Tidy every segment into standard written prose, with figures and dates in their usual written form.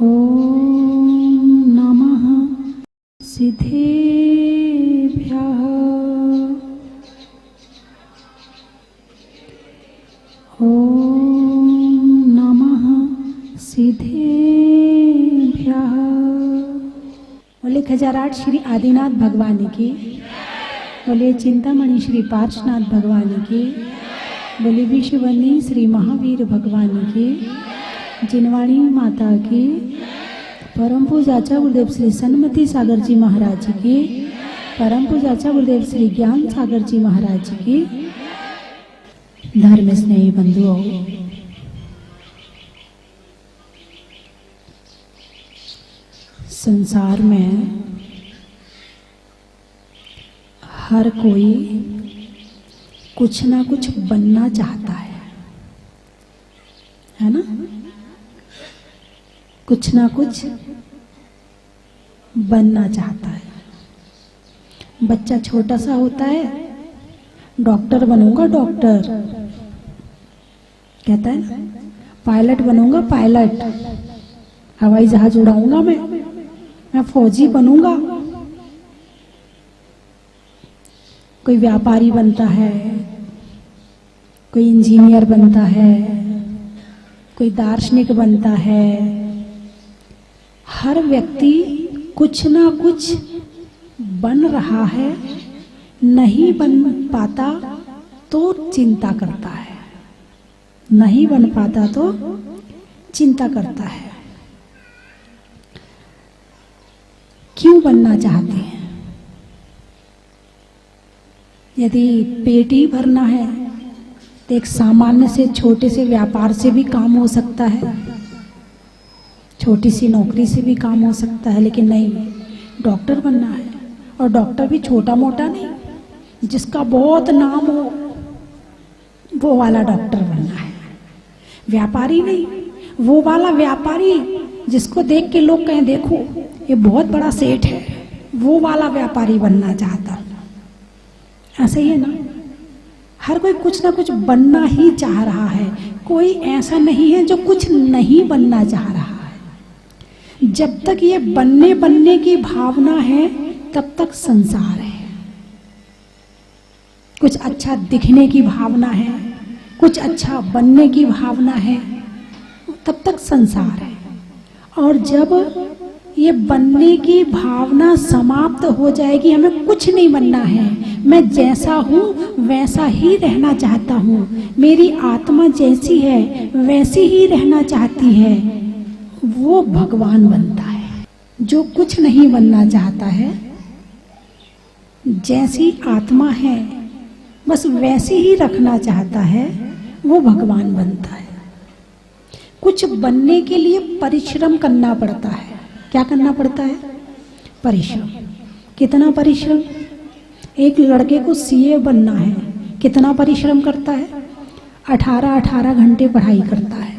ॐ नमः सिद्धेभ्यः। ॐ नमः सिद्धेभ्यः। बोले खजाराट श्री आदिनाथ भगवान की, बोले चिंतामणि श्री पार्श्वनाथ भगवान की, बोले विश्ववनी श्री महावीर भगवान की, जिनवाणी माता की, परम पूजाचा गुरुदेव श्री सन्मति सागर जी महाराज की, परम पूजाचा गुरुदेव श्री ज्ञान सागर जी महाराज की। धर्म स्नेही बंधुओं, संसार में हर कोई कुछ ना कुछ बनना चाहता है ना? कुछ ना कुछ बनना चाहता है। बच्चा छोटा सा होता है, डॉक्टर बनूंगा, डॉक्टर कहता है ना, पायलट बनूंगा, पायलट, हवाई जहाज उड़ाऊंगा, मैं फौजी बनूंगा। कोई व्यापारी बनता है, कोई इंजीनियर बनता है, कोई दार्शनिक बनता है। हर व्यक्ति कुछ ना कुछ बन रहा है, नहीं बन पाता तो चिंता करता है, नहीं बन पाता तो चिंता करता है। क्यों बनना चाहते हैं? यदि पेट ही भरना है तो एक सामान्य से छोटे से व्यापार से भी काम हो सकता है, छोटी सी नौकरी से भी काम हो सकता है। लेकिन नहीं, डॉक्टर बनना है, और डॉक्टर भी छोटा मोटा नहीं, जिसका बहुत नाम हो वो वाला डॉक्टर बनना है। व्यापारी नहीं, वो वाला व्यापारी जिसको देख के लोग कहें देखो ये बहुत बड़ा सेठ है, वो वाला व्यापारी बनना चाहता हूं। ऐसा ही है ना, हर कोई कुछ ना कुछ बनना ही चाह रहा है। कोई ऐसा नहीं है जो कुछ नहीं बनना चाह रहा है। जब तक ये बनने की भावना है तब तक संसार है। कुछ अच्छा दिखने की भावना है, कुछ अच्छा बनने की भावना है, तब तक संसार है। और जब ये बनने की भावना समाप्त हो जाएगी, हमें कुछ नहीं बनना है, मैं जैसा हूँ वैसा ही रहना चाहता हूँ, मेरी आत्मा जैसी है वैसी ही रहना चाहती है, वो भगवान बनता है। जो कुछ नहीं बनना चाहता है, जैसी आत्मा है बस वैसी ही रखना चाहता है, वो भगवान बनता है। कुछ बनने के लिए परिश्रम करना पड़ता है। क्या करना पड़ता है? परिश्रम। कितना परिश्रम? एक लड़के को सीए बनना है, कितना परिश्रम करता है? 18 घंटे पढ़ाई करता है,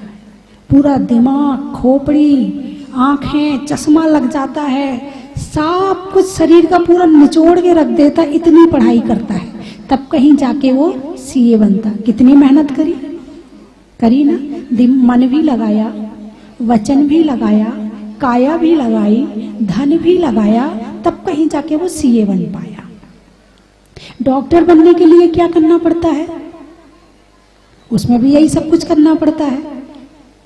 पूरा दिमाग, खोपड़ी, आंखें, चश्मा लग जाता है, सब कुछ शरीर का पूरा निचोड़ के रख देता, इतनी पढ़ाई करता है, तब कहीं जाके वो सीए बनता। कितनी मेहनत करी ना, मन भी लगाया, वचन भी लगाया, काया भी लगाई, धन भी लगाया, तब कहीं जाके वो सीए बन पाया। डॉक्टर बनने के लिए क्या करना पड़ता है? उसमें भी यही सब कुछ करना पड़ता है,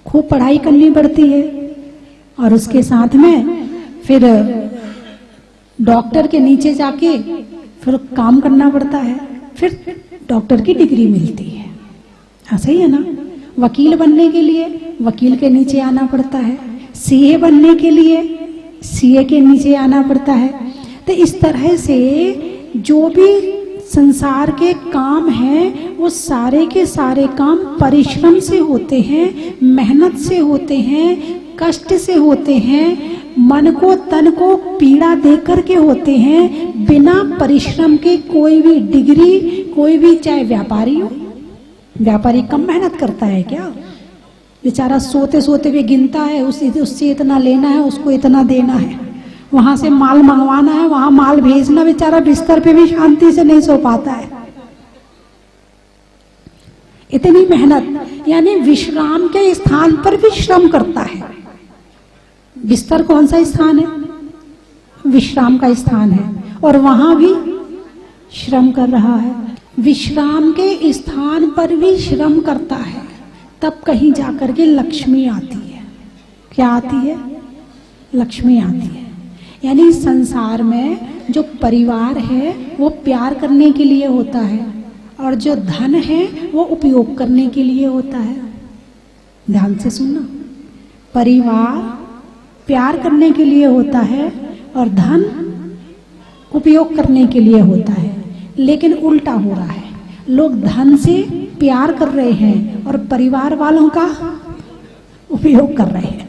खूब पढ़ाई करनी पड़ती है, और उसके साथ में फिर डॉक्टर के नीचे जाके फिर काम करना पड़ता है, फिर डॉक्टर की डिग्री मिलती है। ऐसा ही है ना, वकील बनने के लिए वकील के नीचे आना पड़ता है, सीए बनने के लिए सीए के नीचे आना पड़ता है। तो इस तरह से जो भी संसार के काम हैं वो सारे के सारे काम परिश्रम से होते हैं, मेहनत से होते हैं, कष्ट से होते हैं, मन को तन को पीड़ा दे करके होते हैं। बिना परिश्रम के कोई भी डिग्री, कोई भी चाहे व्यापारी हो, व्यापारी कम मेहनत करता है क्या? बेचारा सोते सोते भी गिनता है, उससे इतना लेना है, उसको इतना देना है, वहां से माल मंगवाना है, वहां माल भेजना, बेचारा बिस्तर पे भी शांति से नहीं सो पाता है। इतनी मेहनत, यानी विश्राम के स्थान पर भी श्रम करता है। बिस्तर कौन सा स्थान है? विश्राम का स्थान है, और वहां भी श्रम कर रहा है। विश्राम के स्थान पर भी श्रम करता है, तब कहीं जाकर के लक्ष्मी आती है। क्या आती है? लक्ष्मी आती है। यानी संसार में जो परिवार है वो प्यार करने के लिए होता है, और जो धन है वो उपयोग करने के लिए होता है। ध्यान से सुनना, परिवार प्यार करने के लिए होता है और धन उपयोग करने के लिए होता है। लेकिन उल्टा हो रहा है, लोग धन से प्यार कर रहे हैं और परिवार वालों का उपयोग कर रहे हैं,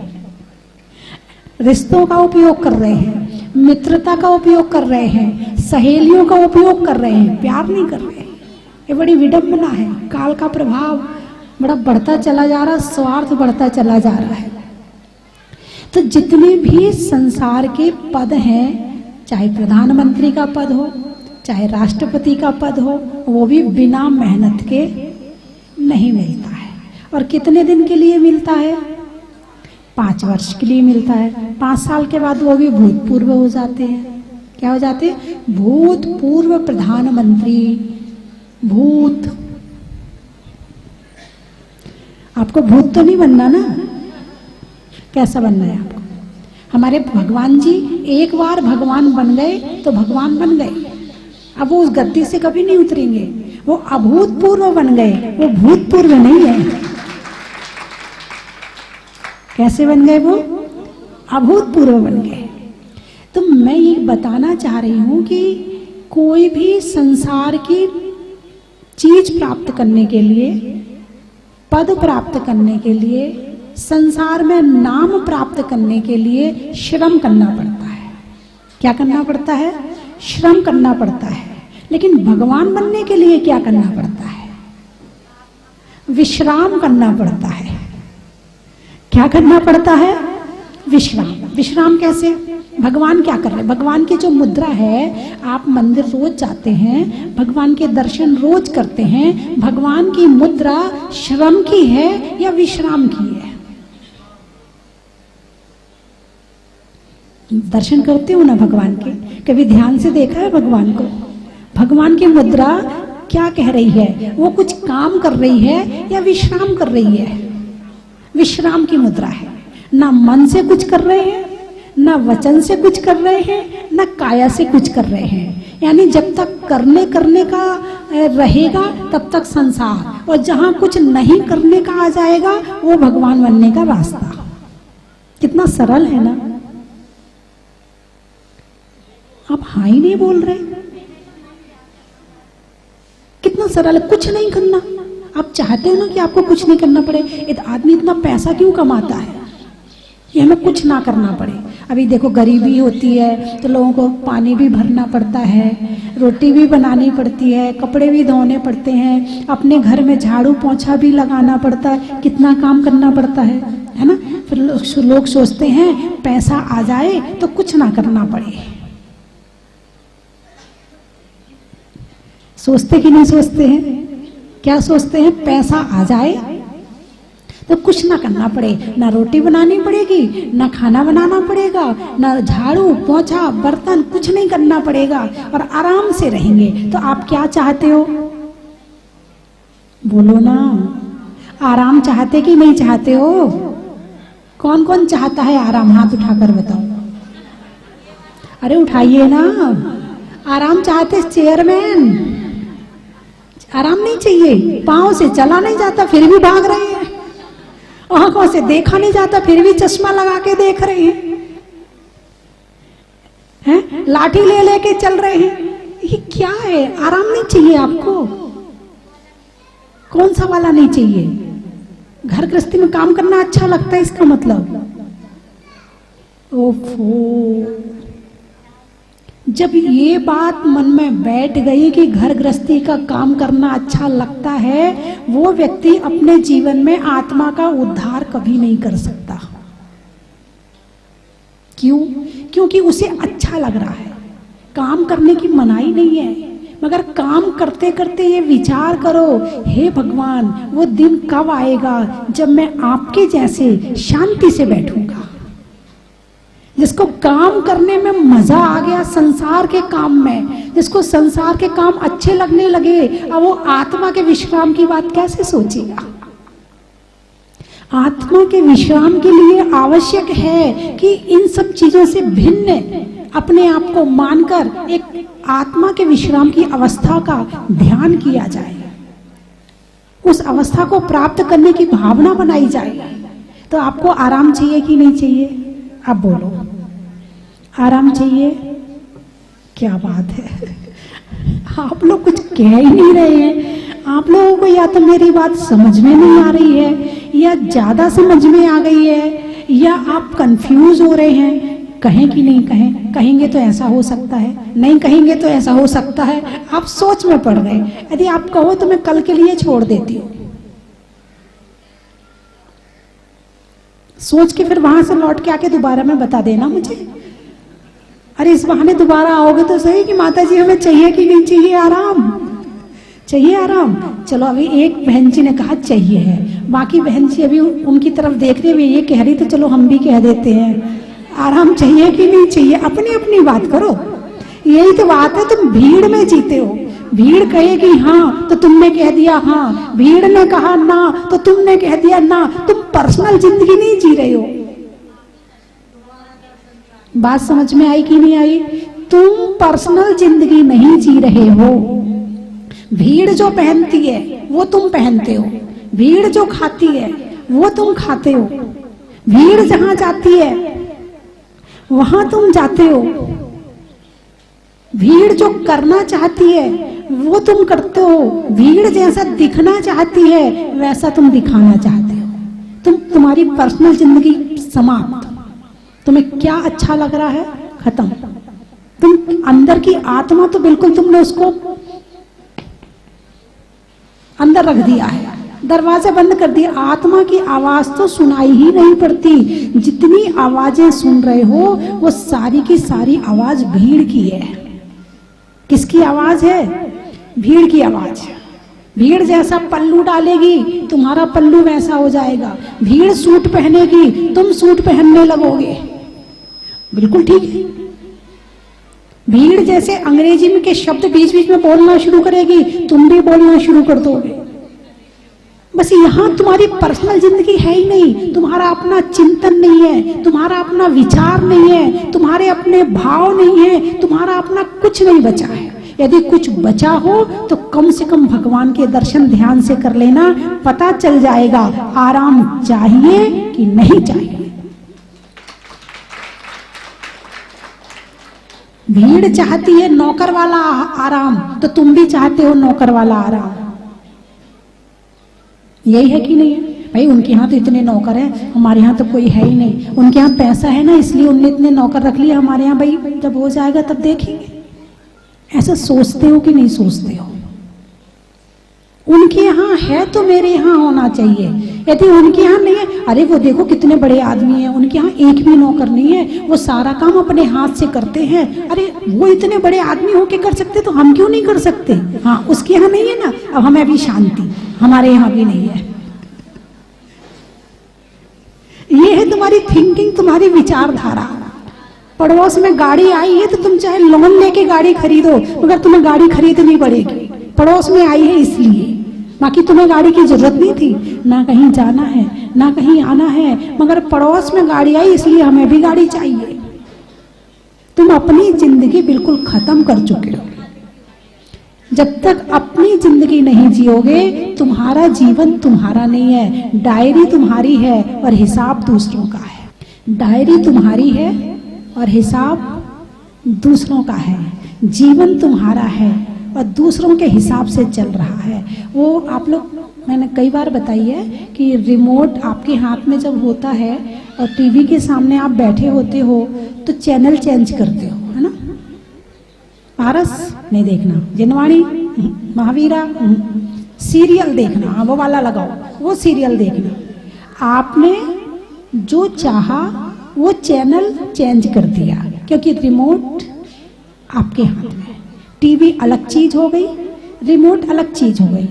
रिश्तों का उपयोग कर रहे हैं, मित्रता का उपयोग कर रहे हैं, सहेलियों का उपयोग कर रहे हैं, प्यार नहीं कर रहे हैं। ये बड़ी विडंबना है। काल का प्रभाव बड़ा बढ़ता चला जा रहा, स्वार्थ बढ़ता चला जा रहा है। तो जितने भी संसार के पद हैं, चाहे प्रधानमंत्री का पद हो, चाहे राष्ट्रपति का पद हो, वो भी बिना मेहनत के नहीं मिलता है। और कितने दिन के लिए मिलता है? 5 वर्ष के लिए मिलता है। 5 साल के बाद वो भी भूतपूर्व हो जाते हैं। क्या हो जाते हैं? भूतपूर्व प्रधानमंत्री। भूत, आपको भूत तो नहीं बनना ना। कैसा बनना है आपको? हमारे भगवान जी एक बार भगवान बन गए तो भगवान बन गए, अब वो उस गद्दी से कभी नहीं उतरेंगे। वो अभूतपूर्व बन गए, वो भूतपूर्व नहीं है। कैसे बन गए? वो अभूतपूर्व बन गए। तो मैं ये बताना चाह रही हूं कि कोई भी संसार की चीज प्राप्त करने के लिए, पद प्राप्त करने के लिए, संसार में नाम प्राप्त करने के लिए श्रम करना पड़ता है। क्या करना पड़ता है? श्रम करना पड़ता है। लेकिन भगवान बनने के लिए क्या करना पड़ता है? विश्राम करना पड़ता है। क्या करना पड़ता है? विश्राम। विश्राम कैसे? भगवान क्या कर रहे हैं? भगवान की जो मुद्रा है, आप मंदिर रोज जाते हैं, भगवान के दर्शन रोज करते हैं, भगवान की मुद्रा श्रम की है या विश्राम की है? दर्शन करते हो ना भगवान के, कभी ध्यान से देखा है भगवान को? भगवान की मुद्रा क्या कह रही है? वो कुछ काम कर रही है या विश्राम कर रही है? विश्राम की मुद्रा है। ना मन से कुछ कर रहे हैं, ना वचन से कुछ कर रहे हैं, ना काया से कुछ कर रहे हैं। यानी जब तक करने का रहेगा तब तक संसार, और जहां कुछ नहीं करने का आ जाएगा वो भगवान बनने का रास्ता। कितना सरल है ना। आप हाँ ही नहीं बोल रहे। कितना सरल है, कुछ नहीं करना। आप चाहते हो ना कि आपको कुछ नहीं करना पड़े। एक आदमी इतना पैसा क्यों कमाता है? कि हमें कुछ ना करना पड़े। अभी देखो गरीबी होती है तो लोगों को पानी भी भरना पड़ता है, रोटी भी बनानी पड़ती है, कपड़े भी धोने पड़ते हैं, अपने घर में झाड़ू पोंछा भी लगाना पड़ता है, कितना काम करना पड़ता है ना। फिर लोग सोचते हैं पैसा आ जाए तो कुछ ना करना पड़े। सोचते कि नहीं सोचते हैं? क्या सोचते हैं? पैसा आ जाए तो कुछ ना करना पड़े, ना रोटी बनानी पड़ेगी, ना खाना बनाना पड़ेगा, ना झाड़ू पोंछा बर्तन कुछ नहीं करना पड़ेगा, और आराम से रहेंगे। तो आप क्या चाहते हो? बोलो ना। आराम चाहते कि नहीं चाहते हो? कौन कौन चाहता है आराम? हाथ उठाकर बताओ। अरे उठाइए ना। आराम चाहते? चेयरमैन आराम नहीं चाहिए? पांव से चला नहीं जाता फिर भी भाग रहे हैं, आंखों से देखा नहीं जाता फिर भी चश्मा लगा के देख रहे हैं, लाठी ले लेके चल रहे हैं। ये क्या है? आराम नहीं चाहिए आपको? कौन सा वाला नहीं चाहिए? घर गृहस्थी में काम करना अच्छा लगता है इसका मतलब? ओफो, जब ये बात मन में बैठ गई कि घर गृहस्थी का काम करना अच्छा लगता है, वो व्यक्ति अपने जीवन में आत्मा का उद्धार कभी नहीं कर सकता। क्यों? क्योंकि उसे अच्छा लग रहा है। काम करने की मनाही नहीं है, मगर काम करते करते ये विचार करो, हे भगवान वो दिन कब आएगा जब मैं आपके जैसे शांति से बैठूंगा। जिसको काम करने में मजा आ गया संसार के काम में, जिसको संसार के काम अच्छे लगने लगे, अब वो आत्मा के विश्राम की बात कैसे सोचेगा? आत्मा के विश्राम के लिए आवश्यक है कि इन सब चीजों से भिन्न अपने आप को मानकर एक आत्मा के विश्राम की अवस्था का ध्यान किया जाए, उस अवस्था को प्राप्त करने की भावना बनाई जाए। तो आपको आराम चाहिए कि नहीं चाहिए? अब बोलो, आराम चाहिए? क्या बात है, आप लोग कुछ कह ही नहीं रहे हैं। आप लोगों को या तो मेरी बात समझ में नहीं आ रही है, या ज्यादा समझ में आ गई है, या आप कंफ्यूज हो रहे हैं। कहें कि नहीं कहें? कहेंगे तो ऐसा हो सकता है, नहीं कहेंगे तो ऐसा हो सकता है। आप सोच में पड़ गए। यदि आप कहो तो मैं कल के लिए छोड़ देती हूँ, सोच के फिर वहां से लौट के आके दोबारा में बता देना मुझे। अरे इस बहाने दोबारा आओगे तो सही कि माता जी हमें चाहिए कि नहीं चाहिए आराम? चाहिए आराम। चलो अभी एक बहन जी ने कहा चाहिए है, बाकी बहन जी अभी उनकी तरफ देख रही है, ये कह रही, तो चलो हम भी कह देते हैं आराम चाहिए कि नहीं चाहिए। अपनी अपनी बात करो, यही तो बात है। तुम भीड़ में जीते हो, भीड़ कहेगी हाँ तो तुमने कह दिया हाँ, भीड़ ने कहा ना तो तुमने कह दिया ना। तुम पर्सनल जिंदगी नहीं जी रहे हो। बात समझ में आई कि नहीं आई? तुम पर्सनल जिंदगी नहीं जी रहे हो। भीड़ जो पहनती है वो तुम पहनते हो, भीड़ जो खाती है वो तुम खाते हो, भीड़ जहां जाती है वहां तुम जाते हो, भीड़ जो करना चाहती है वो तुम करते हो, भीड़ जैसा दिखना चाहती है वैसा तुम दिखाना चाहते हो। तुम्हारी पर्सनल जिंदगी समाप्त। तुम्हें क्या अच्छा लग रहा है, खत्म। तुम अंदर की आत्मा तो बिल्कुल तुमने उसको अंदर रख दिया है, दरवाजा बंद कर दिया। आत्मा की आवाज तो सुनाई ही नहीं पड़ती। जितनी आवाजें सुन रहे हो वो सारी की सारी आवाज भीड़ की है। किसकी आवाज है? भीड़ की आवाज। भीड़ जैसा पल्लू डालेगी तुम्हारा पल्लू वैसा हो जाएगा। भीड़ सूट पहनेगी तुम सूट पहनने लगोगे। बिल्कुल ठीक है। भीड़ जैसे अंग्रेजी में के शब्द बीच बीच में बोलना शुरू करेगी, तुम भी बोलना शुरू कर दोगे। बस यहाँ तुम्हारी पर्सनल जिंदगी है ही नहीं, तुम्हारा अपना चिंतन नहीं है, तुम्हारा अपना विचार नहीं है, तुम्हारे अपने भाव नहीं है, तुम्हारा अपना कुछ नहीं बचा है। यदि कुछ बचा हो तो कम से कम भगवान के दर्शन ध्यान से कर लेना, पता चल जाएगा आराम चाहिए कि नहीं चाहिए। भीड़ चाहती है नौकर वाला आराम, तो तुम भी चाहते हो नौकर वाला आराम। यही है कि नहीं है भाई? उनके यहाँ तो इतने नौकर हैं, हमारे यहाँ तो कोई है ही नहीं। उनके यहाँ पैसा है ना, इसलिए उनने इतने नौकर रख लिए। हमारे यहाँ भाई जब हो जाएगा तब देखेंगे। ऐसा सोचते हो कि नहीं सोचते हो? उनके यहाँ है तो मेरे यहाँ होना चाहिए। यदि उनके यहाँ नहीं है, अरे वो देखो कितने बड़े आदमी हैं, उनके यहाँ एक भी नौकर नहीं है, वो सारा काम अपने हाथ से करते हैं। अरे वो इतने बड़े आदमी होके कर सकते तो हम क्यों नहीं कर सकते? हाँ, उसके यहाँ नहीं है ना, अब हमें भी शांति, हमारे यहाँ भी नहीं है। ये है तुम्हारी थिंकिंग, तुम्हारी विचारधारा। पड़ोस में गाड़ी आई है तो तुम चाहे लोन लेके गाड़ी खरीदो, मगर तुम्हें गाड़ी खरीदनी पड़ेगी। पड़ोस में आई है इसलिए, बाकी तुम्हें गाड़ी की जरूरत नहीं थी। ना कहीं जाना है ना कहीं आना है, मगर पड़ोस में गाड़ी आई इसलिए हमें भी गाड़ी चाहिए। तुम अपनी जिंदगी बिल्कुल खत्म कर चुके हो। जब तक अपनी जिंदगी नहीं जियोगे, तुम्हारा जीवन तुम्हारा नहीं है। डायरी तुम्हारी है और हिसाब दूसरों का है। डायरी तुम्हारी है और हिसाब दूसरों का है। जीवन तुम्हारा है और दूसरों के हिसाब से चल रहा है। वो आप लोग, मैंने कई बार बताई है कि रिमोट आपके हाथ में जब होता है और टीवी के सामने आप बैठे होते हो तो चैनल चेंज करते हो, है ना? पारस नहीं देखना, जिनवाणी, महावीरा, सीरियल देखना, वो वाला लगाओ, वो सीरियल देखना। आपने जो चाहा वो चैनल चेंज कर दिया, क्योंकि रिमोट आपके हाथ में। टीवी अलग चीज हो गई, रिमोट अलग चीज हो गई।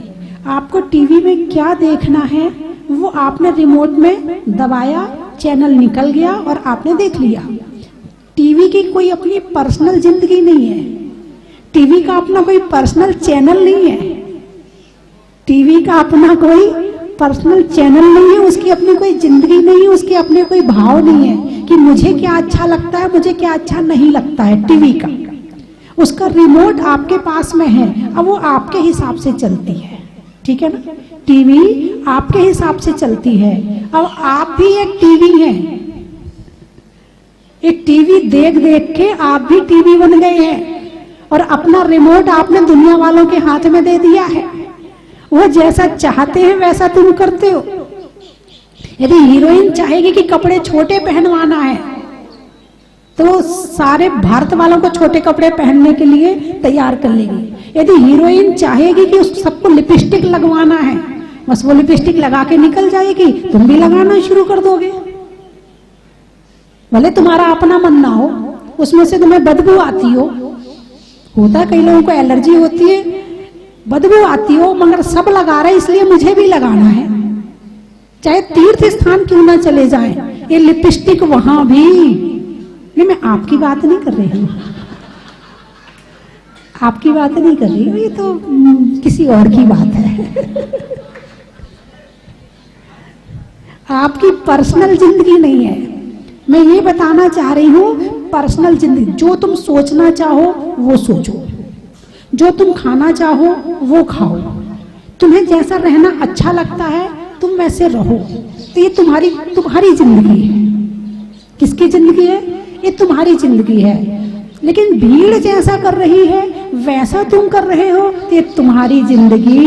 आपको टीवी में क्या देखना है वो आपने रिमोट में दबाया, चैनल निकल गया और आपने देख लिया। टीवी की कोई अपनी पर्सनल जिंदगी नहीं है, टीवी का अपना कोई पर्सनल चैनल नहीं है, टीवी का अपना कोई पर्सनल चैनल नहीं है, उसकी अपनी कोई जिंदगी नहीं है, उसके अपने कोई भाव नहीं है कि मुझे क्या अच्छा लगता है, मुझे क्या अच्छा नहीं लगता है। टीवी का उसका रिमोट आपके पास में है, अब वो आपके हिसाब से चलती है, ठीक है ना। टीवी आपके हिसाब से चलती है। अब आप भी एक टीवी हैं, एक टीवी देख देख के आप भी टीवी बन गए हैं और अपना रिमोट आपने दुनिया वालों के हाथ में दे दिया है। वो जैसा चाहते हैं वैसा तुम करते हो। यदि हीरोइन चाहेगी कि कपड़े छोटे पहनवाना है तो सारे भारत वालों को छोटे कपड़े पहनने के लिए तैयार कर लेगी। यदि हीरोइन चाहेगी कि उस सबको लिपस्टिक लगवाना है, बस वो लिपस्टिक लगा के निकल जाएगी, तुम भी लगाना शुरू कर दोगे। भले तुम्हारा अपना मन ना हो, उसमें से तुम्हें बदबू आती हो, होता है कई लोगों को एलर्जी होती है, बदबू आती हो, मगर सब लगा रहे इसलिए मुझे भी लगाना है। चाहे तीर्थ स्थान क्यों ना चले जाएं, ये लिपस्टिक वहां भी। नहीं, मैं आपकी बात नहीं कर रही हूं, आपकी बात नहीं कर रही हूं, ये तो किसी और की बात है। आपकी पर्सनल जिंदगी नहीं है। मैं ये बताना चाह रही हूं, पर्सनल जिंदगी, जो तुम सोचना चाहो वो सोचो, जो तुम खाना चाहो वो खाओ, तुम्हें जैसा रहना अच्छा लगता है तुम वैसे रहो। तो ये तुम्हारी जिंदगी है। किसकी जिंदगी है? ये तुम्हारी जिंदगी है। लेकिन भीड़ जैसा कर रही है वैसा तुम कर रहे हो, तो ये तुम्हारी जिंदगी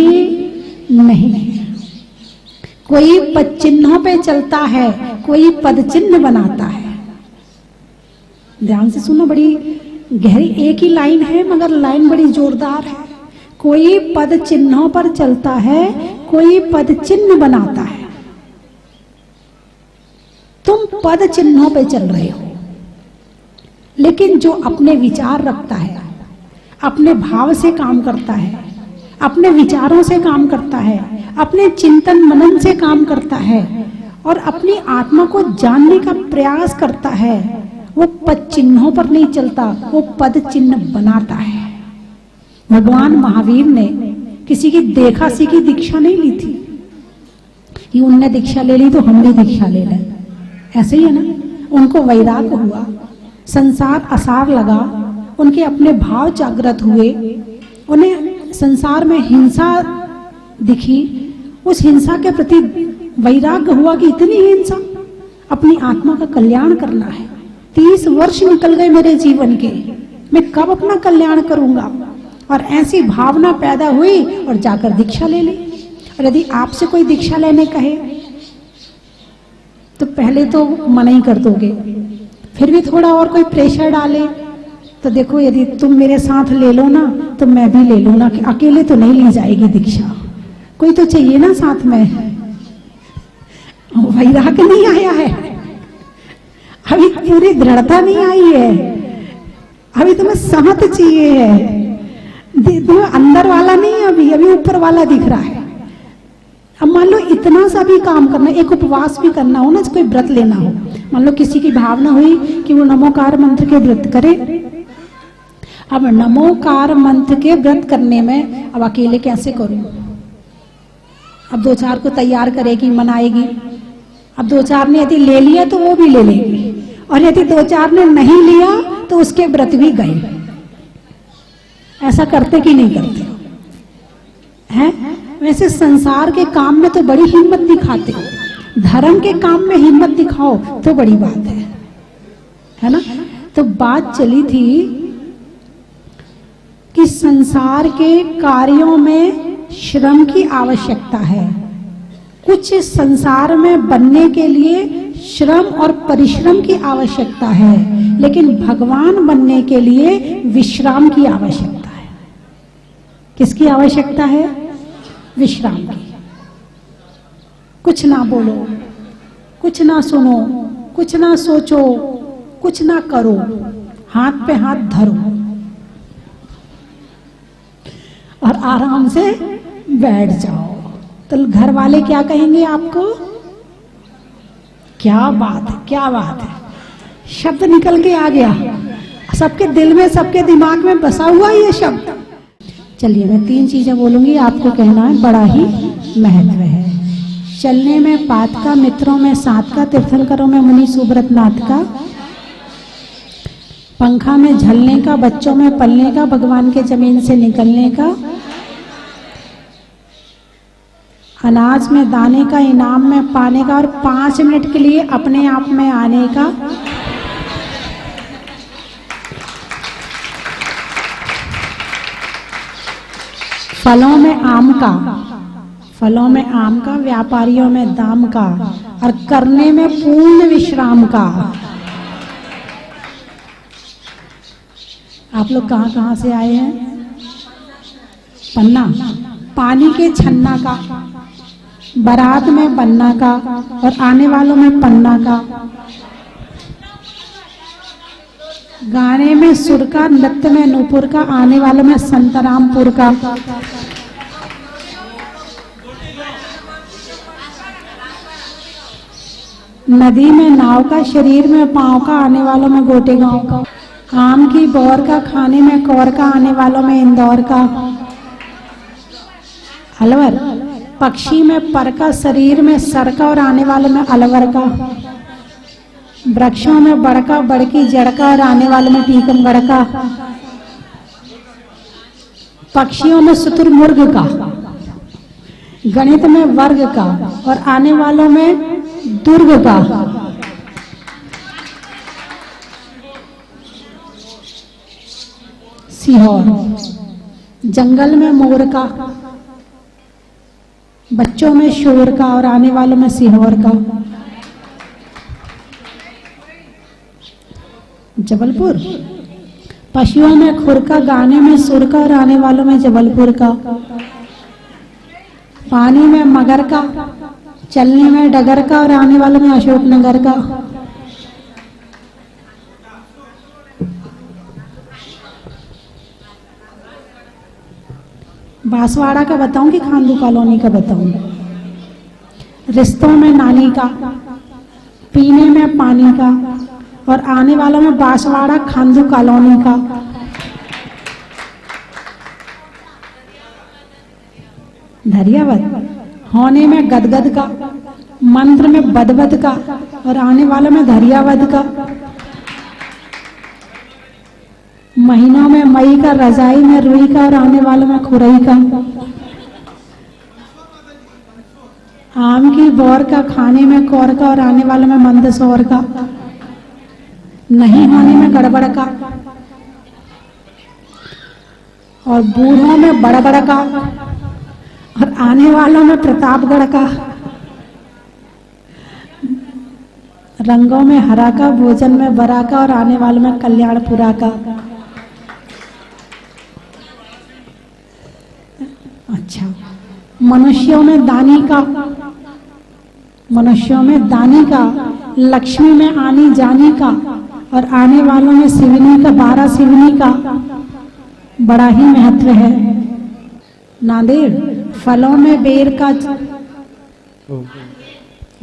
नहीं है। कोई पद चिन्हों पे चलता है, कोई पद चिन्ह बनाता है। ध्यान से सुनो, बड़ी गहरी एक ही लाइन है मगर लाइन बड़ी जोरदार है। कोई पद चिन्हों पर चलता है, कोई पद चिन्ह बनाता है। तुम पद चिन्हों पे चल रहे हो, लेकिन जो अपने विचार रखता है, अपने भाव से काम करता है, अपने विचारों से काम करता है, अपने चिंतन मनन से काम करता है और अपनी आत्मा को जानने का प्रयास करता है, वो पद चिन्हों पर नहीं चलता, वो पद चिन्ह बनाता है। भगवान महावीर ने किसी की देखा सीखी दीक्षा नहीं ली थी कि उनने दीक्षा ले ली तो हम भी दीक्षा ले लें, ऐसे ही है ना। उनको वैराग्य हुआ, संसार असार लगा, उनके अपने भाव जागृत हुए, उन्हें संसार में हिंसा दिखी, उस हिंसा के प्रति वैराग्य हुआ कि इतनी हिंसा, अपनी आत्मा का कल्याण करना है। 30 वर्ष निकल गए मेरे जीवन के, मैं कब अपना कल्याण करूंगा? और ऐसी भावना पैदा हुई और जाकर दीक्षा ले ली। और यदि आपसे कोई दीक्षा लेने कहे तो पहले तो मना ही कर दोगे, फिर भी थोड़ा और कोई प्रेशर डाले तो देखो, यदि तुम मेरे साथ ले लो ना तो मैं भी ले लूँ ना, कि अकेले तो नहीं ली जाएगी दीक्षा, कोई तो चाहिए ना साथ में। वैराग्य नहीं आया है, अभी पूरी दृढ़ता नहीं आई है, अभी तुम्हें सहत चाहिए है। अंदर वाला नहीं है, अभी ऊपर वाला दिख रहा है। अब मान लो इतना सा भी काम करना, एक उपवास भी करना हो ना, कोई व्रत लेना हो, मान लो किसी की भावना हुई कि वो नमोकार मंत्र के व्रत करे। अब नमोकार मंत्र के व्रत करने में अब अकेले कैसे करूं? अब 2-4 को तैयार करेगी, मनाएगी। अब 2-4 ने यदि ले लिया तो वो भी ले लेगी, और यदि 2-4 ने नहीं लिया तो उसके व्रत भी गए। ऐसा करते कि नहीं करते हैं? वैसे संसार के काम में तो बड़ी हिम्मत दिखाते हो, धर्म के काम में हिम्मत दिखाओ तो बड़ी बात है ना। तो बात चली थी कि संसार के कार्यों में श्रम की आवश्यकता है। कुछ संसार में बनने के लिए श्रम और परिश्रम की आवश्यकता है, लेकिन भगवान बनने के लिए विश्राम की आवश्यकता है। किसकी आवश्यकता है? विश्राम की। कुछ ना बोलो, कुछ ना सुनो, कुछ ना सोचो, कुछ ना करो, हाथ पे हाथ धरो और आराम से बैठ जाओ। तो घर वाले क्या कहेंगे आपको? क्या बात है, क्या बात है, शब्द निकल के आ गया, सबके दिल में सबके दिमाग में बसा हुआ ये शब्द। चलिए मैं 3 चीजें बोलूंगी, आपको कहना है, बड़ा ही महत्व है। चलने में पात का, मित्रों में साथ का, तीर्थंकरों में मुनि सुब्रत नाथ का, पंखा में झलने का, बच्चों में पलने का, भगवान के जमीन से निकलने का, अनाज में दाने का, इनाम में पाने का, और 5 मिनट के लिए अपने आप में आने का। फलों में आम का, फलों में आम का, व्यापारियों में दाम का, और करने में पूर्ण विश्राम का। आप लोग कहाँ कहाँ से आए हैं? पन्ना, पानी के छन्ना का, बारात में बन्ना का, और आने वालों में पन्ना का, गाने में सुर का, नृत्य में नूपुर का, आने वालों में संतरामपुर का, नदी में नाव का, शरीर में पांव का, आने वालों में गोटे गांव का, आम की बौर का, खाने में कौर का, आने वालों में इंदौर का, अलवर, पक्षी में पर का, शरीर में सर का, और आने वालों में अलवर का, वृक्षों में बड़का, बड़की जड़ का, और आने वालों में टीकमगढ़ का, पक्षियों में शुतुरमुर्ग का, गणित में वर्ग का, और आने वालों में दुर्ग का, सीहोर, जंगल में मोर का, बच्चों में शोर का, और आने वालों में सीहोर का, जबलपुर, पशुओं में खुर का, गाने में सुर का, और आने वालों में जबलपुर का, पानी में मगर का, चलने में डगर का, और आने वालों में अशोकनगर का, बांसवाड़ा का बताऊं कि खांडू कॉलोनी का बताऊं? रिश्तों में नानी का, पीने में पानी का, और आने वालों में बांसवाड़ा खांडू कॉलोनी का, धैर्यवत, होने में गदगद का, मंत्र में बदबद का, और आने वालों में धैर्यवत का, महीनों में मई का, रजाई में रुई का, और आने वालों में खुरई का, आम की बौर का, खाने में कौर का, और आने वालों में मंदसौर का, नहीं होने में गड़बड़ का, और बूढ़ों में बड़बड़ का, और आने वालों में प्रतापगढ़ का, रंगों में हरा का, भोजन में बरा का, और आने वालों में कल्याणपुरा का। अच्छा, मनुष्यों में दानी का, मनुष्यों में दानी का, लक्ष्मी में आनी जानी का, और आने वालों में शिवनी का, 12 शिवनी का, बड़ा ही महत्व है। नांदेड़, फलों में बेर का,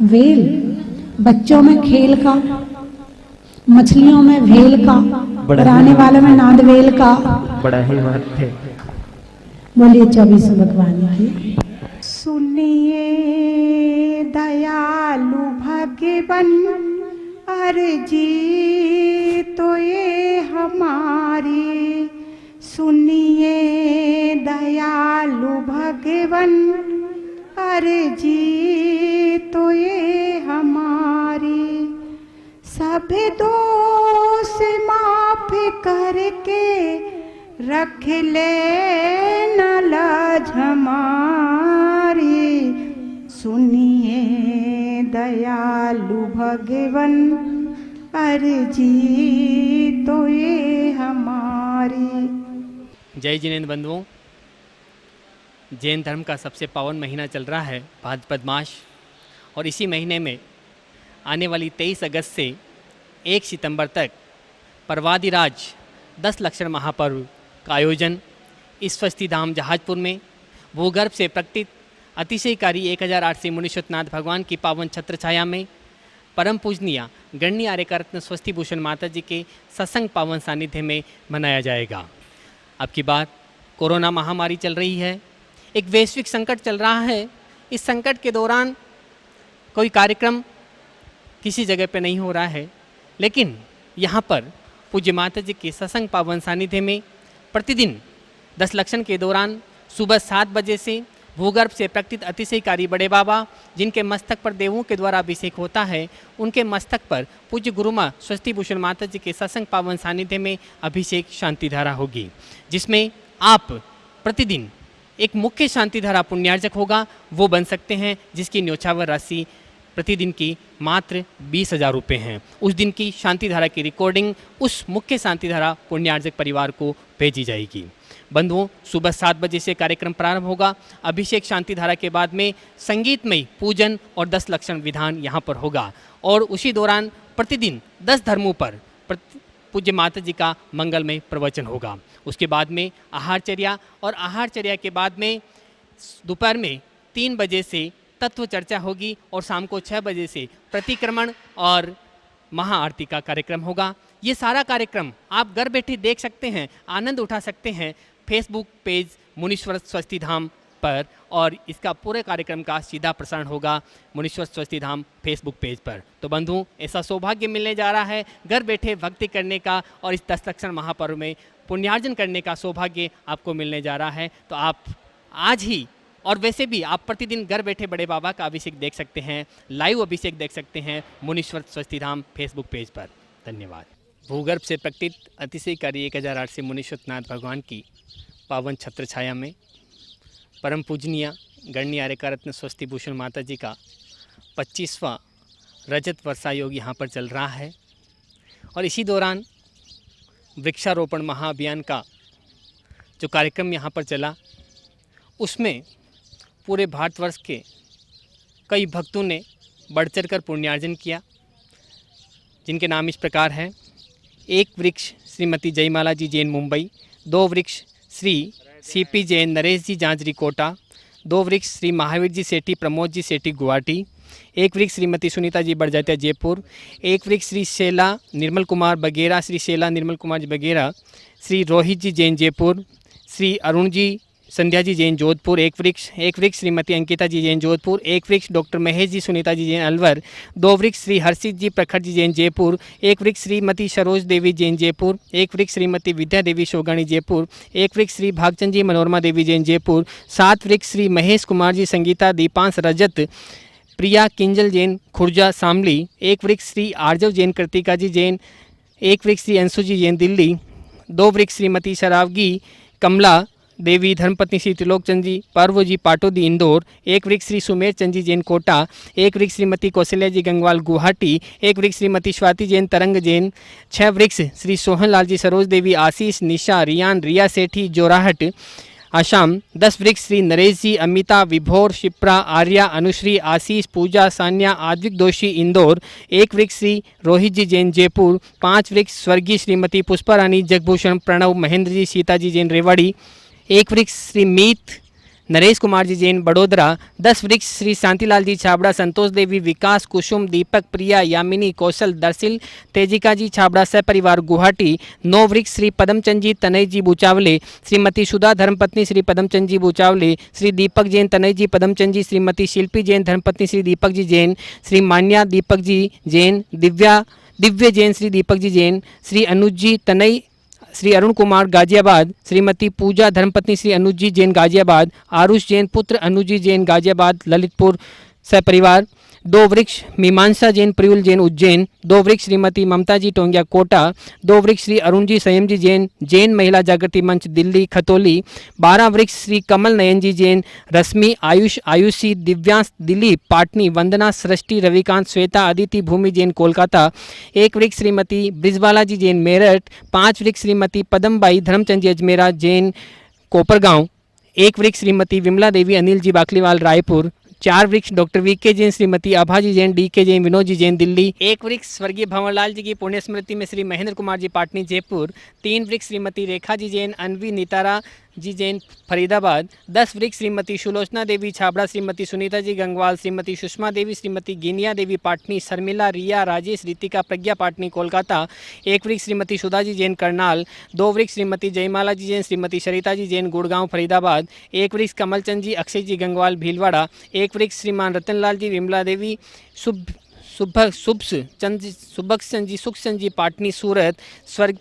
वेल, बच्चों में खेल का, मछलियों में भेल का, और आने वालों में नांदवेल का, बड़ा ही महत्व है। बोलिए 24 भगवान की। सुनिए दयालु भगवन अर्जी तो ये हमारी, सुनिए दयालु भगवन अर्जी तो ये हमारी, सब दोष माफ करके रख ले न लाज हमारी, सुनिए दयालु भगवन अर्जी तो ये हमारी। जय जिनेंद्र बंधुओं, जैन धर्म का सबसे पावन महीना चल रहा है भाद्रपद मास, और इसी महीने में आने वाली 23 अगस्त से 1 सितंबर तक पर्वादिराज 10 लक्षण महापर्व का आयोजन इस स्वस्ति धाम जहाजपुर में भूगर्भ से प्रकटित अतिशयकारी 1008 से मुनीश्वरनाथ भगवान की पावन छत्र छाया में परम पूजनीय गणनीय आर्यका रत्न स्वस्ति भूषण माता जी के सत्संग पावन सानिध्य में मनाया जाएगा। अब की बात कोरोना महामारी चल रही है, एक वैश्विक संकट चल रहा है। इस संकट के दौरान कोई कार्यक्रम किसी जगह पे नहीं हो रहा है, लेकिन यहाँ पर पूज्य माता जी के सत्संग पावन सानिध्य में प्रतिदिन 10 लक्षण के दौरान सुबह 7 बजे से भूगर्भ से प्रकटित अतिशयकारी बड़े बाबा जिनके मस्तक पर देवों के द्वारा अभिषेक होता है, उनके मस्तक पर पूज्य गुरुमा स्वस्ति भूषण माता जी के सत्संग पावन सानिध्य में अभिषेक शांतिधारा होगी, जिसमें आप प्रतिदिन एक मुख्य शांतिधारा पुण्यार्जक होगा वो बन सकते हैं, जिसकी न्योछावर राशि प्रतिदिन की मात्र 20,000 रुपये हैं। उस दिन की शांतिधारा की रिकॉर्डिंग उस मुख्य शांतिधारा पुण्यार्जक परिवार को भेजी जाएगी। बंधुओं, सुबह 7 बजे से कार्यक्रम प्रारंभ होगा। अभिषेक शांतिधारा के बाद में संगीतमय पूजन और 10 लक्षण विधान यहाँ पर होगा और उसी दौरान प्रतिदिन 10 धर्मों पर पूज्य माता जी का मंगलमय प्रवचन होगा। उसके बाद में आहारचर्या और आहारचर्या के बाद में दोपहर में 3 बजे से तत्व चर्चा होगी और शाम को 6 बजे से प्रतिक्रमण और महाआरती का कार्यक्रम होगा। ये सारा कार्यक्रम आप घर बैठे देख सकते हैं, आनंद उठा सकते हैं फेसबुक पेज मुनीश्वर स्वस्ति धाम पर, और इसका पूरे कार्यक्रम का सीधा प्रसारण होगा मुनीश्वर स्वस्ति धाम फेसबुक पेज पर। तो बंधु, ऐसा सौभाग्य मिलने जा रहा है घर बैठे भक्ति करने का और इस 10 लक्षण महापर्व में पुण्यार्जन करने का सौभाग्य आपको मिलने जा रहा है। तो आप आज ही, और वैसे भी आप प्रतिदिन घर बैठे बड़े बाबा का अभिषेक देख सकते हैं, लाइव अभिषेक देख सकते हैं मुनीश्वर स्वस्ति धाम फेसबुक पेज पर। धन्यवाद। भूगर्भ से प्रकटित अतिशयकारी 1008 से मुनीश्वरनाथ भगवान की पावन छत्र छाया में परम पूजनीय गणनीय आर्यका रत्न स्वस्ति भूषण माता जी का 25वां रजत वर्षा योग यहाँ पर चल रहा है और इसी दौरान वृक्षारोपण महाअभियान का जो कार्यक्रम यहाँ पर चला, उसमें पूरे भारतवर्ष के कई भक्तों ने बढ़ चढ़ कर पुण्यार्जन किया, जिनके नाम इस प्रकार हैं। 1 वृक्ष श्रीमती जयमाला जी जैन मुंबई, 2 वृक्ष श्री सीपी जैन नरेश जी जांजरी कोटा, 2 वृक्ष श्री महावीर जी सेठी प्रमोद जी सेठी गुवाहाटी, 1 वृक्ष श्रीमती सुनीता जी बड़जात्या जयपुर, 1 वृक्ष श्री शैला निर्मल कुमार बघेरा श्री शैला निर्मल कुमार जी बघेरा, श्री रोहित जी जैन जयपुर, श्री अरुण जी संध्या जी जैन जोधपुर 1 वृक्ष श्रीमती अंकिता जी जैन जोधपुर, 1 वृक्ष डॉक्टर महेश जी सुनीता जी जैन अलवर, 2 वृक्ष श्री हर्षित जी प्रखर जी जैन जयपुर, 1 वृक्ष श्रीमती सरोज देवी जैन जयपुर, 1 वृक्ष श्रीमती विद्या देवी शोगाणी जयपुर, 1 वृक्ष श्री भागचंद जी मनोरमा देवी जैन जयपुर, 7 वृक्ष श्री महेश कुमार जी संगीता दीपांश रजत प्रिया किंजल जैन खुर्जा शामली, 1 वृक्ष श्री आर्जव जैन कृतिका जी जैन, 1 वृक्ष श्री अंशु जी जैन दिल्ली, 2 वृक्ष श्रीमती शरावगी कमला देवी धर्मपत्नी श्री त्रिलोकचंद जी पर्व जी पाटोदी इंदौर, 1 वृक्ष श्री सुमेर चंद जी जैन कोटा, 1 वृक्ष श्रीमती कौशल्या जी गंगवाल गुवाहाटी, 1 वृक्ष श्रीमती स्वाति जैन तरंग जैन, 6 वृक्ष श्री सोहन लाल जी सरोज देवी आशीष निशा रियान रिया सेठी जोराहट आसाम, 10 वृक्ष श्री नरेश जी अमिता विभोर शिप्रा आर्या अनुश्री आशीष पूजा सान्या आद्विक दोषी इंदौर, 1 वृक्ष श्री रोहित जी जैन जयपुर, 5 वृक्ष स्वर्गीय श्रीमती पुष्पा रानी जगभूषण प्रणव महेंद्र जी सीता जी जैन रेवाड़ी, 1 वृक्ष श्री मीत नरेश कुमार जी जैन बड़ोदरा, 10 वृक्ष श्री शांतिलाल जी छाबड़ा संतोष देवी विकास कुसुम दीपक प्रिया यामिनी कौशल दर्शिल तेजिका जी छाबड़ा सपरिवार गुवाहाटी, 9 वृक्ष श्री पदमचंद जी तनय जी बुचावले, श्रीमती सुधा धर्मपत्नी श्री पदमचंद जी बुचावले, श्री दीपक जैन तनय जी पदमचंद जी, श्रीमती शिल्पी जैन धर्मपत्नी श्री दीपक जी जैन, श्री मान्या दीपक जी जैन, दिव्य जैन श्री दीपक जी जैन, श्री अनुज जी तनय श्री अरुण कुमार गाजियाबाद, श्रीमती पूजा धर्मपत्नी श्री अनुज जी जैन गाजियाबाद, आरुष जैन पुत्र अनुज जी जैन गाजियाबाद ललितपुर सपरिवार, 2 वृक्ष मीमांसा जैन प्रयुल जैन उज्जैन, 2 वृक्ष श्रीमती ममता जी टोंगिया कोटा, 2 वृक्ष श्री अरुण जी संयम जी जैन जैन महिला जागृति मंच दिल्ली खतौली, 12 वृक्ष श्री कमल नयन जी जैन रश्मि आयुष आयुषी दिव्यांश दिलीप पाटनी वंदना सृष्टि रविकांत श्वेता अदिति भूमि जैन कोलकाता, 1 वृक्ष श्रीमती ब्रिजबाला जी जैन मेरठ, 5 वृक्ष श्रीमती पदमबाई धर्मचंद जी अजमेरा जैन कोपरगांव, 1 वृक्ष श्रीमती विमला देवी अनिल जी बाकलीवाल रायपुर, 4 वृक्ष doctor VK Jain Shrimati Abhaji Jain DK Jain Vinod ji Jain Delhi, 1 वृक्ष स्वर्गीय भंवरलाल जी की पुण्य स्मृति में श्री महेंद्र कुमार जी पाटनी जयपुर, 3 वृक्ष श्रीमती रेखा जी जैन अनवी नितारा जी जैन फरीदाबाद। 10 वृक्ष श्रीमती सुलोचना देवी छाबड़ा, श्रीमती सुनीता जी गंगवाल, श्रीमती सुषमा देवी, श्रीमती गिनिया देवी पाटनी, शर्मिला, रिया, राजेश, रितिका, प्रज्ञा पाटनी कोलकाता। 1 वृक्ष श्रीमती सुधा जी जैन करनाल। 2 वृक्ष श्रीमती जयमाला जी जैन, श्रीमती सरिता जी जैन गुड़गांव फरीदाबाद। 1 वृक्ष कमलचंद जी, अक्षय जी गंगवाल भीलवाड़ा। 1 वृक्ष श्रीमान रतनलाल जी, विमला देवी, सुबक्सन जी, सुखसन जी पाटनी सूरत।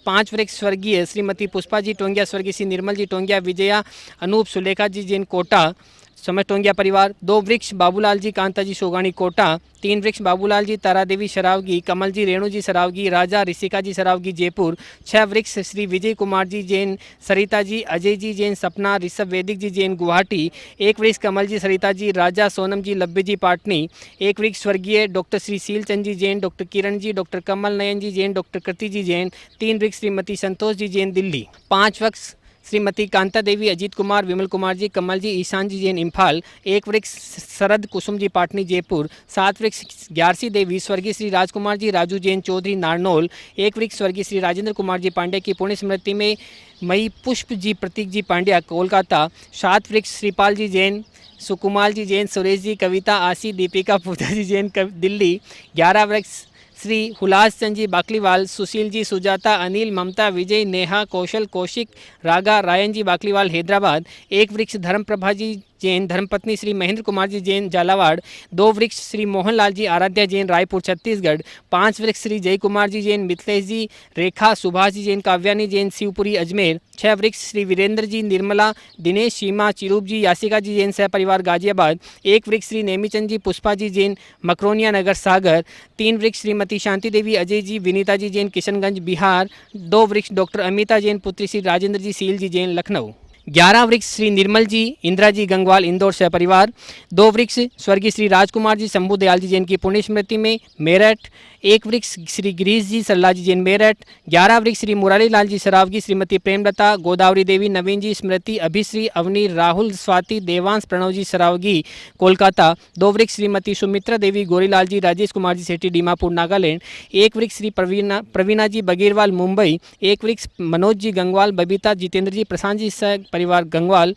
5 वृक्ष स्वर्गीय श्रीमती पुष्पा जी टोंगिया, स्वर्गीय श्री निर्मल जी टोंगिया विजया, अनूप सुलेखा जी जैन कोटा समय टोंगिया परिवार। 2 वृक्ष बाबूलाल जी कांता जी सोगानी कोटा। 3 वृक्ष बाबूलाल जी तारा देवी सरावगी, कमल जी रेणु जी सरावगी, राजा ऋषिका जी सरावगी जयपुर। 6 वृक्ष श्री विजय कुमार जी जैन, सरिता जी, अजय जी जैन सपना, ऋषभ वैदिक जी जैन गुवाहाटी। 1 वृक्ष कमल जी, सरिता जी, राजा सोनम जी, लब्बे जी पाटनी। 1 वृक्ष स्वर्गीय डॉक्टर श्री सीलचंद जी जैन, डॉक्टर किरण जी, डॉक्टर कमल नयन जी जैन, डॉक्टर कृति जी जैन। 3 वृक्ष श्रीमती संतोष जी जैन दिल्ली। 5 वृक्ष श्रीमती कांता देवी, अजीत कुमार, विमल कुमार जी, कमल जी, ईशान जी जैन इम्फाल। 1 वृक्ष शरद कुसुम जी पाटनी जयपुर। 7 वृक्ष ग्यारसी देवी, स्वर्गीय श्री राजकुमार जी, राजू जैन चौधरी नारनौल। 1 वृक्ष स्वर्गीय श्री राजेंद्र कुमार जी पांड्या की पुण्य स्मृति में मई पुष्प जी प्रतीक जी पांड्या कोलकाता। 7 वृक्ष श्रीपाल जी जैन, सुकुमाल जी जैन, सुरेश जी, कविता, आशी, दीपिका, पूजा जी जैन दिल्ली। 11 वृक्ष श्री हुलास चंद जी बाकलीवाल, सुशील जी, सुजाता, अनिल, ममता, विजय, नेहा, कौशल, कौशिक, रागा, रायन जी बाकलीवाल हैदराबाद। 1 वृक्ष धर्मप्रभा जी जैन, धर्मपत्नी श्री महेंद्र कुमार जी जैन झालावाड़। 2 वृक्ष श्री मोहनलाल जी आराध्या जैन रायपुर छत्तीसगढ़। 5 वृक्ष श्री जय कुमार जी जैन, मिथिलेश जी, रेखा, सुभाष जी जैन, काव्यानी जैन शिवपुरी अजमेर। 6 वृक्ष श्री वीरेंद्र जी, निर्मला, दिनेश, सीमा, चिरूप जी, यासिका जी जैन सह परिवार गाजियाबाद। 1 वृक्ष श्री नेमीचंद जी, पुष्पा जी जैन, मकरोनिया नगर सागर। 3 वृक्ष श्रीमती शांति देवी, अजय जी, विनीता जी जैन किशनगंज बिहार। 2 वृक्ष डॉक्टर अमिता जैन, पुत्री श्री राजेंद्र जी, सील जी जैन लखनऊ। 11 वृक्ष श्री निर्मल जी, इंदिरा जी गंगवाल इंदौर सह परिवार। 2 वृक्ष स्वर्गीय श्री राजकुमार जी, शंभू दयाल जी जैन की पुण्य स्मृति में मेरठ। 1 वृक्ष श्री गिरीश जी, सरला जी जैन मेरठ। 11 वृक्ष श्री मुरारी लाल जी सरावगी, श्रीमती प्रेमलता, गोदावरी देवी, नवीन जी, स्मृति, अभिश्री, अवनी, राहुल, स्वाति, देवांश, प्रणव जी सरावगी कोलकाता। 2 वृक्ष श्रीमती सुमित्रा देवी, गोरीलाल जी, राजेश कुमार जी सेठी दीमापुर नागालैंड। 1 वृक्ष श्री प्रवीणा जी बगीरवाल मुंबई। 1 वृक्ष मनोज जी गंगवाल, बबीता, जितेंद्र जी, प्रशांत जी सह परिवार गंगवाल।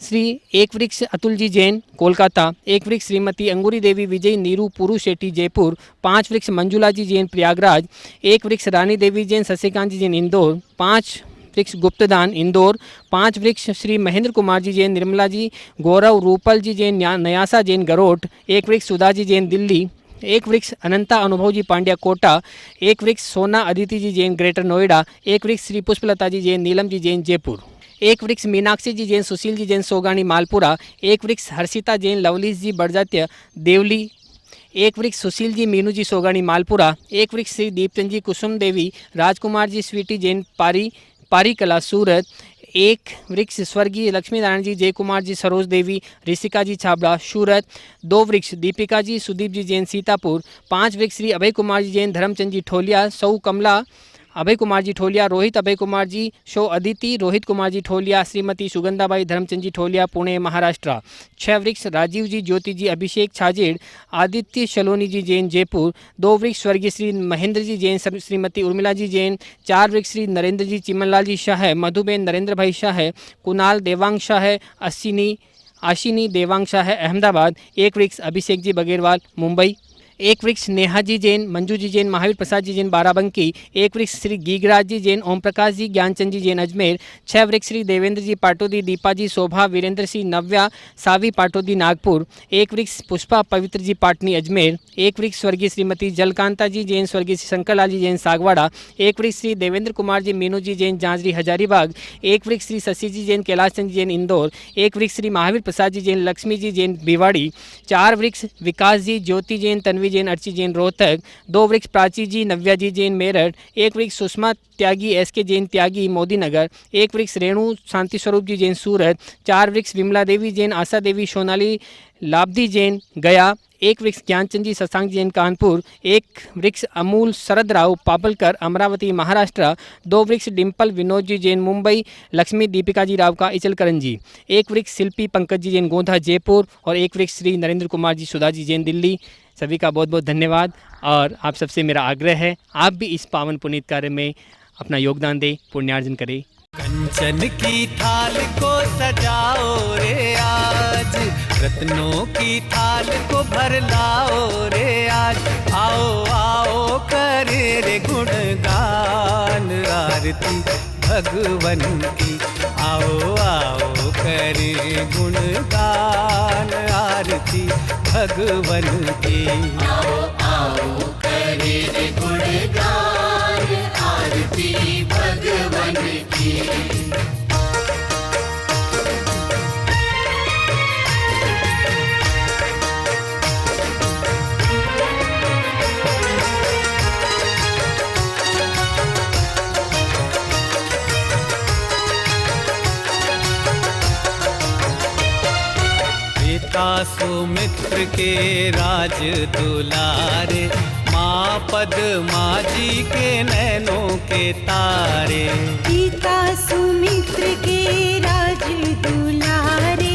श्री 1 वृक्ष अतुल जी जैन कोलकाता। 1 वृक्ष श्रीमती अंगूरी देवी, विजय, नीरू, पुरु शेट्टी जयपुर। 5 वृक्ष मंजुला जी जैन प्रयागराज। 1 वृक्ष रानी देवी जैन, शशिकांत जी जैन इंदौर। 5 वृक्ष गुप्तदान इंदौर। 5 वृक्ष श्री महेंद्र कुमार जी जैन, निर्मला जी, गौरव, रूपल जी जैन, नयासा जैन गरोट। 1 वृक्ष सुधा जी जैन दिल्ली। 1 वृक्ष अनंता अनुभव जी पांड्या कोटा। 1 वृक्ष सोना अदिति जी जैन ग्रेटर नोएडा। 1 वृक्ष श्री पुष्पलता जी जैन, नीलम जी जैन जयपुर। 1 वृक्ष मीनाक्षी जी जैन, सुशील जी जैन सोगानी मालपुरा। 1 वृक्ष हर्षिता जैन, लवलीस जी बड़जात्य देवली। 1 वृक्ष सुशील जी, मीनू जी सोगानी मालपुरा। 1 वृक्ष श्री दीपचंद जी, कुसुम देवी, राजकुमार जी, स्वीटी जैन पारी कला सूरत। 1 वृक्ष स्वर्गीय लक्ष्मी नारायण जी, जय कुमार जी, सरोज देवी, ऋषिका जी छाबड़ा सूरत। 2 वृक्ष दीपिका जी, सुदीप जी जैन सीतापुर। 5 वृक्ष श्री अभय कुमार जी जैन, धर्मचंद जी ठोलिया, सौ कमला, अभय कुमार जी ठोलिया, रोहित अभय कुमार जी, शो अदिति, रोहित कुमार जी ठोलिया, श्रीमती सुगंधाबाई धर्मचंद जी ठोलिया, पुणे महाराष्ट्र। 6 वृक्ष राजीव जी, ज्योति जी, अभिषेक छाजेड़, आदित्य शलोनी जी जैन जयपुर। 2 वृक्ष स्वर्गीय श्री महेंद्र जी जैन, श्रीमती उर्मिला जी जैन। 4 वृक्ष श्री नरेंद्र जी, चिमनलाल जी शाह, मधुबेन नरेंद्र भाई शाह, कुणाल देवांग शाह, आशिनी देवांग शाह अहमदाबाद। 1 वृक्ष अभिषेक जी बगेरवाल मुंबई। 1 वृक्ष नेहा जी जैन, मंजू जी जैन, महावीर प्रसाद जी जैन बाराबंकी। 1 वृक्ष श्री गीगराज जी जैन, ओम प्रकाश जी, ज्ञानचंद जी जैन अजमेर। 6 वृक्ष श्री देवेंद्र जी पाटोदी, दीपा जी, शोभा, वीरेंद्र सिंह, नव्या, सावी पाटोदी नागपुर। 1 वृक्ष पुष्पा पवित्र जी पाटनी अजमेर। 1 वृक्ष स्वर्गीय श्रीमती जलकांता जी जैन, स्वर्गीय श्री शंकरलाल जी जैन सागवाड़ा। 1 वृक्ष श्री देवेंद्र कुमार जी, मीनू जी जैन, जांजरी हजारीबाग। 1 वृक्ष श्री शशि जी जैन, कैलाश चंद जी जैन इंदौर। 1 वृक्ष श्री महावीर प्रसाद जी जैन, लक्ष्मी जी जैन भिवाड़ी। 4 वृक्ष विकास जी, ज्योति जैन, तन्वी जैन, अर्ची जैन रोहतक। 2 वृक्ष प्राची जी, नव्या जी जैन मेरठ। 1 वृक्ष सुषमा त्यागी, SK जैन त्यागी मोदी नगर। 1 वृक्ष रेणु शांति स्वरूप जी जैन सूरत। 4 वृक्ष विमला देवी जैन, आशा देवी, सोनाली लाब्दी जैन गया। 1 वृक्ष ज्ञानचंद जी, शशांक जैन कानपुर। 1 वृक्ष अमूल शरद राव पापलकर, अमरावती महाराष्ट्र। 2 वृक्ष डिम्पल विनोद जी जैन मुंबई, लक्ष्मी दीपिका जी राव का इचलकरंजी। 1 वृक्ष शिल्पी पंकज जी जैन गोंधा जयपुर। और 1 वृक्ष श्री नरेंद्र कुमार जी, सुधा जी जैन दिल्ली। सभी का बहुत बहुत धन्यवाद। और आप सबसे मेरा आग्रह है, आप भी इस पावन पुनीत कार्य में अपना योगदान दें, पुण्यार्जन करें। कंचन की थाल को सजाओ रे आज, रत्नों की थाल को भर लाओ रे आज। आओ आओ करे रे गुणगान आरती भगवन की, आओ आओ करे गुणगान आरती भगवन की। आओ आओ करे रे गुणगान आरती भगवन की। पिता सुमित्र के राज दुलारे, माँ पद्मा जी के नैनों के तारे। पिता सुमित्र के राज दुलारे,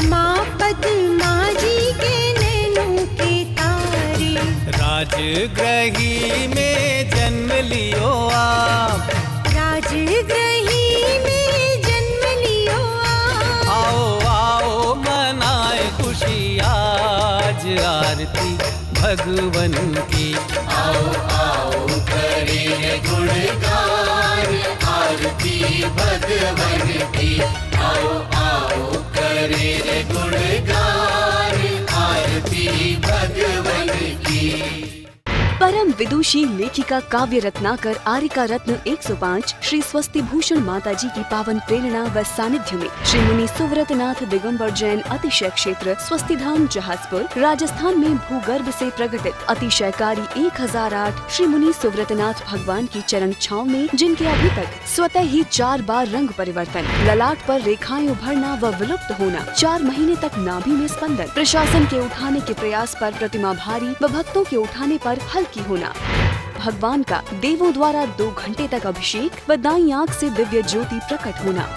माँ पद्मा जी के नैनों के तारे। राजगृही में जन्म लियो आप, राजगृही में जन्म लियो आप। आओ आओ मनाए खुशी आज आरती भगवन की। आओ आओ करे रे गुणगान आरती भगवन की। आओ आओ करे रे गुणगान आरती भगवन की। परम विदुषी लेखिका काव्य रत्नाकर आरिका रत्न 105 श्री स्वस्ति भूषण माता जी की पावन प्रेरणा व सानिध्य में श्री मुनि सुव्रतनाथ दिगंबर जैन अतिशय क्षेत्र स्वस्ति धाम जहाजपुर राजस्थान में भूगर्भ से प्रकटित अतिशयकारी 1008 श्री मुनि सुव्रतनाथ भगवान की चरण छांव में, जिनके अभी तक स्वतः ही 4 बार रंग परिवर्तन, ललाट पर रेखाएं उभरना व विलुप्त होना, 4 महीने तक नाभि में स्पंदन, प्रशासन के उठाने के प्रयास पर प्रतिमा भारी व भक्तों के उठाने पर हल्की होना, भगवान का देवों द्वारा 2 घंटे तक अभिषेक व दाईं आंख से दिव्य ज्योति प्रकट होना,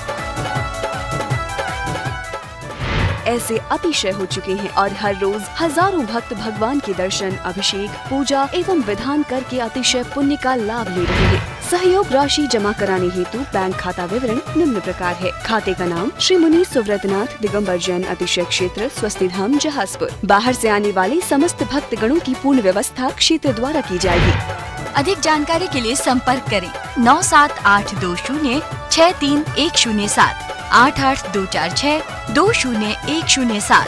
ऐसे अतिशय हो चुके हैं और हर रोज हजारों भक्त भगवान के दर्शन, अभिषेक, पूजा एवं विधान करके अतिशय पुण्य का लाभ ले रहे हैं। सहयोग राशि जमा कराने हेतु बैंक खाता विवरण निम्न प्रकार है। खाते का नाम श्री मुनि सुव्रतनाथ दिगंबर जैन अतिशय क्षेत्र स्वस्ति धाम जहाजपुर। बाहर से आने वाले समस्त भक्त गणों की पूर्ण व्यवस्था क्षेत्र द्वारा की जाएगी। अधिक जानकारी के लिए संपर्क करें 97820 63107 88246 20107।